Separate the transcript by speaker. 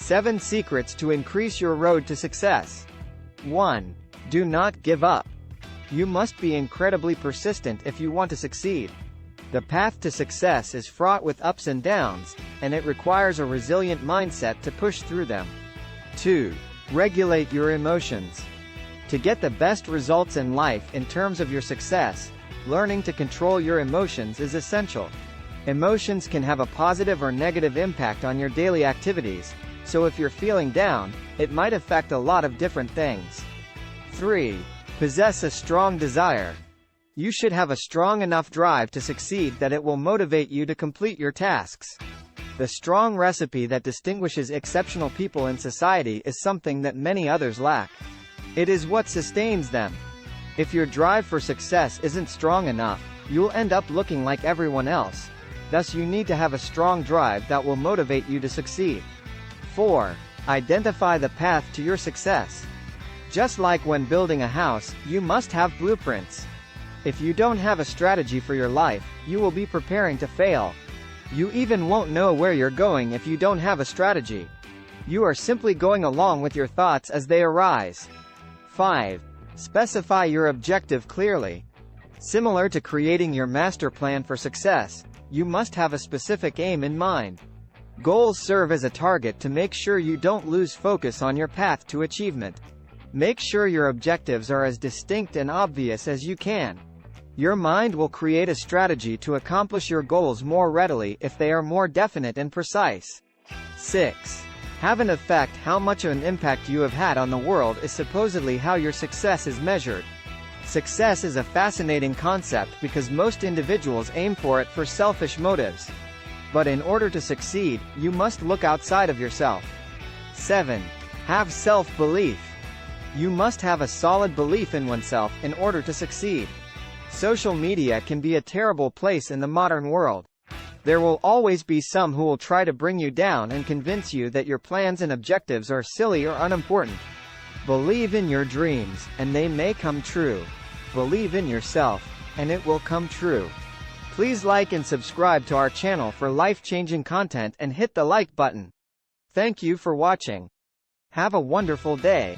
Speaker 1: 7 secrets to increase your road to success. 1. Do not give up. You must be incredibly persistent if you want to succeed. The path to success is fraught with ups and downs, and it requires a resilient mindset to push through them. 2. Regulate your emotions. To get the best results in life in terms of your success, learning to control your emotions is essential. Emotions can have a positive or negative impact on your daily activities, so if you're feeling down, it might affect a lot of different things. 3. Possess a strong desire. You should have a strong enough drive to succeed that it will motivate you to complete your tasks. The strong recipe that distinguishes exceptional people in society is something that many others lack. It is what sustains them. If your drive for success isn't strong enough, you'll end up looking like everyone else. Thus you need to have a strong drive that will motivate you to succeed. 4. Identify the path to your success. Just like when building a house, you must have blueprints. If you don't have a strategy for your life, you will be preparing to fail. You even won't know where you're going if you don't have a strategy. You are simply going along with your thoughts as they arise. 5. Specify your objective clearly. Similar to creating your master plan for success, you must have a specific aim in mind. Goals serve as a target to make sure you don't lose focus on your path to achievement. Make sure your objectives are as distinct and obvious as you can. Your mind will create a strategy to accomplish your goals more readily if they are more definite and precise. 6. Have an effect. How much of an impact you have had on the world is supposedly how your success is measured. Success is a fascinating concept because most individuals aim for it for selfish motives. But in order to succeed, you must look outside of yourself. 7. Have self-belief. You must have a solid belief in oneself in order to succeed. Social media can be a terrible place in the modern world. There will always be some who will try to bring you down and convince you that your plans and objectives are silly or unimportant. Believe in your dreams, and they may come true. Believe in yourself, and it will come true. Please like and subscribe to our channel for life-changing content and hit the like button. Thank you for watching. Have a wonderful day.